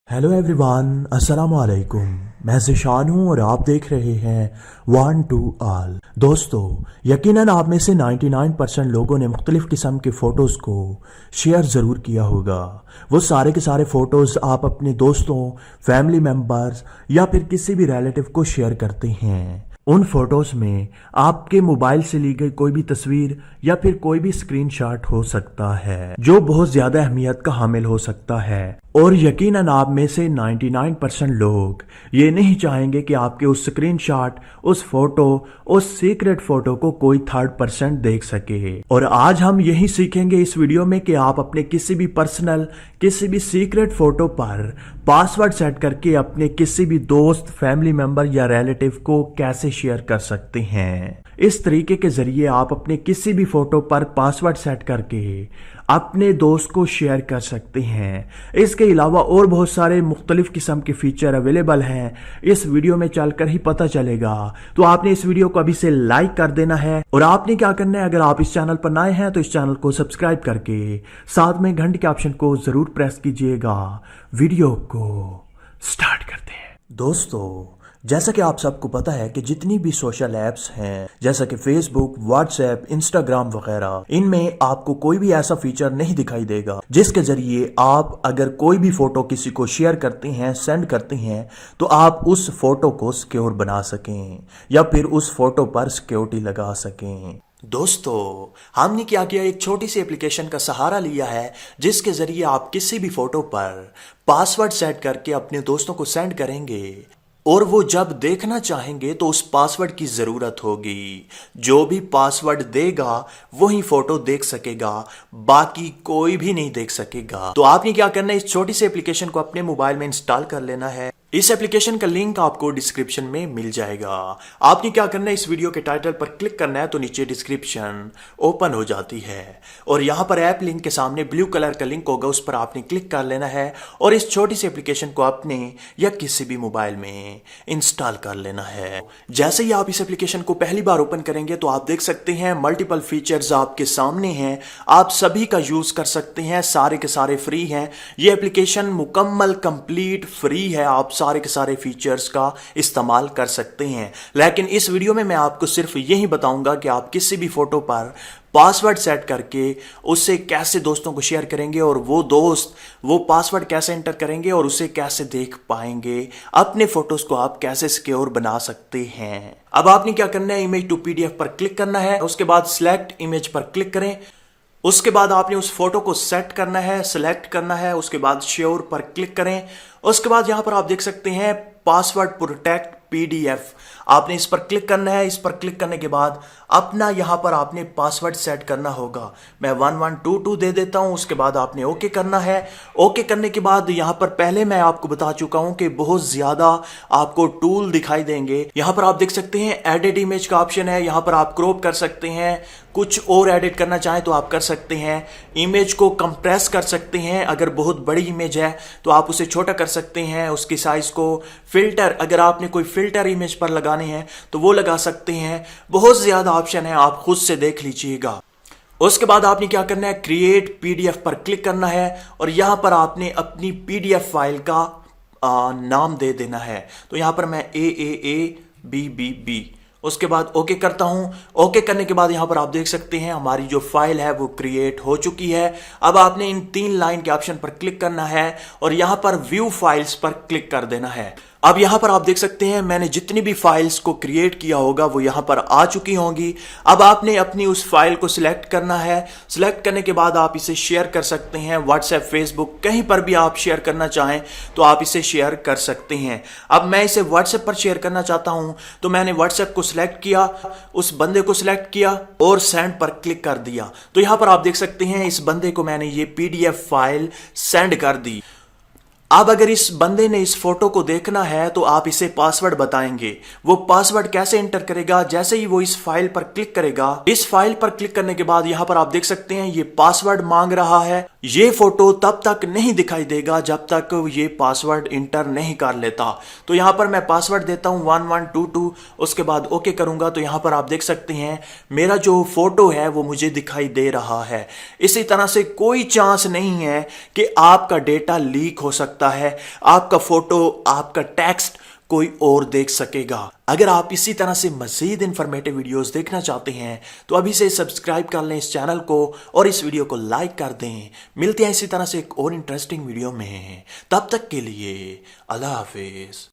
Hello everyone, अस्सलाम वालेकुम। मैं ज़िशान हूँ और आप देख रहे हैं वन टू ऑल। दोस्तों, यकीनन आप में से 99% लोगों ने मुख्तलिफ़ किस्म के फ़ोटोज़ को शेयर ज़रूर किया होगा। वो सारे के सारे फ़ोटोज़ आप अपने दोस्तों, फैमिली मेम्बर्स या फिर किसी भी रिलेटिव को शेयर करते हैं। उन फोटोज़ में आपके मोबाइल से ली गई कोई भी तस्वीर या फिर कोई भी स्क्रीनशॉट हो सकता है जो बहुत ज़्यादा अहमियत का हामिल हो सकता है। और यकीनन आप में से 99% लोग ये नहीं चाहेंगे कि आपके उस स्क्रीनशॉट, उस फोटो, उस सीक्रेट फोटो को कोई थर्ड पर्सन देख सके। और आज हम यही सीखेंगे इस वीडियो में कि आप अपने किसी भी पर्सनल, किसी भी सीक्रेट फोटो पर पासवर्ड सेट करके अपने किसी भी दोस्त, फैमिली मेंबर या रिलेटिव को कैसे शेयर कर सकते हैं। इस तरीके के जरिए आप अपने किसी भी फोटो पर पासवर्ड सेट करके अपने दोस्त को शेयर कर सकते हैं। इसके अलावा और बहुत सारे मुख्तलिफ किस्म के फीचर अवेलेबल हैं, इस वीडियो में चलकर ही पता चलेगा। तो आपने इस वीडियो को अभी से लाइक कर देना है और आपने क्या करना है, अगर आप इस चैनल पर नए हैं तो इस चैनल को सब्सक्राइब करके साथ में घंटे के ऑप्शन को जरूर प्रेस कीजिएगा। वीडियो को स्टार्ट करते हैं। दोस्तों, जैसा कि आप सबको पता है कि जितनी भी सोशल ऐप्स हैं जैसा कि फेसबुक, व्हाट्सएप, इंस्टाग्राम वगैरह, इनमें आपको कोई भी ऐसा फीचर नहीं दिखाई देगा जिसके जरिए आप अगर कोई भी फोटो किसी को शेयर करते हैं, सेंड करते हैं, तो आप उस फोटो को सिक्योर बना सकें या फिर उस फोटो पर सिक्योरिटी लगा सकें। दोस्तों, हमने क्या किया, एक छोटी सी एप्लीकेशन का सहारा लिया है जिसके जरिए आप किसी भी फोटो पर पासवर्ड सेट करके अपने दोस्तों को सेंड करेंगे और वो जब देखना चाहेंगे तो उस पासवर्ड की ज़रूरत होगी। जो भी पासवर्ड देगा वही फोटो देख सकेगा, बाकी कोई भी नहीं देख सकेगा। तो आपने क्या करना है, इस छोटी सी एप्लीकेशन को अपने मोबाइल में इंस्टॉल कर लेना है। इस एप्लीकेशन का लिंक आपको डिस्क्रिप्शन में मिल जाएगा। आपने क्या करना है, इस वीडियो के टाइटल पर क्लिक करना है तो नीचे डिस्क्रिप्शन ओपन हो जाती है और यहाँ पर ऐप लिंक के सामने ब्लू कलर का लिंक होगा, उस पर आपने क्लिक कर लेना है और इस छोटी सी एप्लीकेशन को अपने या किसी भी मोबाइल में इंस्टॉल कर लेना है। जैसे ही आप इस एप्लीकेशन को पहली बार ओपन करेंगे तो आप देख सकते हैं मल्टीपल फीचर्स आपके सामने हैं। आप सभी का यूज कर सकते हैं, सारे के सारे फ्री हैं। ये एप्लीकेशन मुकम्मल कंप्लीट फ्री है, आप सारे के सारे फीचर्स का इस्तेमाल कर सकते हैं। लेकिन इस वीडियो में मैं आपको सिर्फ यही बताऊंगा कि आप किसी भी फोटो पर पासवर्ड सेट करके उसे कैसे दोस्तों को शेयर करेंगे और वो दोस्त वो पासवर्ड कैसे एंटर करेंगे और उसे कैसे देख पाएंगे, अपने फोटोज को आप कैसे सिक्योर बना सकते हैं। अब आपने क्या करना है, इमेज टू पीडीएफ पर क्लिक करना है, उसके बाद सिलेक्ट इमेज पर क्लिक करें। उसके बाद आपने उस फोटो को सेट करना है, सिलेक्ट करना है, उसके बाद श्योर पर क्लिक करें। उसके बाद यहां पर आप देख सकते हैं पासवर्ड प्रोटेक्ट पीडीएफ, आपने इस पर क्लिक करना है। इस पर क्लिक करने के बाद अपना यहां पर आपने पासवर्ड सेट करना होगा। मैं 1122 दे देता हूं, उसके बाद आपने ओके करना है। ओके करने के बाद यहां पर पहले मैं आपको बता चुका हूं कि बहुत ज्यादा आपको टूल दिखाई देंगे। यहां पर आप देख सकते हैं एडिट इमेज का ऑप्शन है, यहां पर आप क्रॉप कर सकते हैं, कुछ और एडिट करना चाहें तो आप कर सकते हैं। इमेज को कंप्रेस कर सकते हैं, अगर बहुत बड़ी इमेज है तो आप उसे छोटा कर सकते हैं, उसकी साइज को। फिल्टर, अगर आपने कोई फिल्टर इमेज पर लगाने हैं तो वो लगा सकते हैं। बहुत ज्यादा ऑप्शन है, आप खुद से देख लीजिएगा। उसके बाद आपने क्या करना है, क्रिएट पीडीएफ पर क्लिक करना है और यहां पर आपने अपनी पीडीएफ फाइल का नाम दे देना है। तो यहां पर मैं AAABBB, उसके बाद ओके करता हूं। ओके करने के बाद यहां पर आप देख सकते हैं हमारी जो फाइल है वो क्रिएट हो चुकी है। अब आपने इन 3 लाइन के ऑप्शन पर क्लिक करना है और यहां पर व्यू फाइल्स पर क्लिक कर देना है। अब यहां पर आप देख सकते हैं मैंने जितनी भी फाइल्स को क्रिएट किया होगा वो यहां पर आ चुकी होंगी। अब आपने अपनी उस फाइल को सिलेक्ट करना है। सिलेक्ट करने के बाद आप इसे शेयर कर सकते हैं, व्हाट्सएप, फेसबुक, कहीं पर भी आप शेयर करना चाहें तो आप इसे शेयर कर सकते हैं। अब मैं इसे व्हाट्सएप पर शेयर करना चाहता हूं तो मैंने व्हाट्सएप को सिलेक्ट किया, उस बंदे को सिलेक्ट किया और सेंड पर क्लिक कर दिया। तो यहां पर आप देख सकते हैं इस बंदे को मैंने ये पीडीएफ फाइल सेंड कर दी। अब अगर इस बंदे ने इस फोटो को देखना है तो आप इसे पासवर्ड बताएंगे। वो पासवर्ड कैसे एंटर करेगा, जैसे ही वो इस फाइल पर क्लिक करेगा, इस फाइल पर क्लिक करने के बाद यहां पर आप देख सकते हैं ये पासवर्ड मांग रहा है। ये फोटो तब तक नहीं दिखाई देगा जब तक ये पासवर्ड इंटर नहीं कर लेता। तो यहां पर मैं पासवर्ड देता हूं 1122, उसके बाद ओके करूंगा तो यहां पर आप देख सकते हैं मेरा जो फोटो है वो मुझे दिखाई दे रहा है। इसी तरह से कोई चांस नहीं है कि आपका डेटा लीक हो सकता सकता है, आपका फोटो, आपका टेक्स्ट कोई और देख सकेगा। अगर आप इसी तरह से मजीद इंफॉर्मेटिव वीडियोस देखना चाहते हैं तो अभी से सब्सक्राइब कर लें इस चैनल को और इस वीडियो को लाइक कर दें। मिलते हैं इसी तरह से एक और इंटरेस्टिंग वीडियो में, तब तक के लिए अल्लाह हाफिज।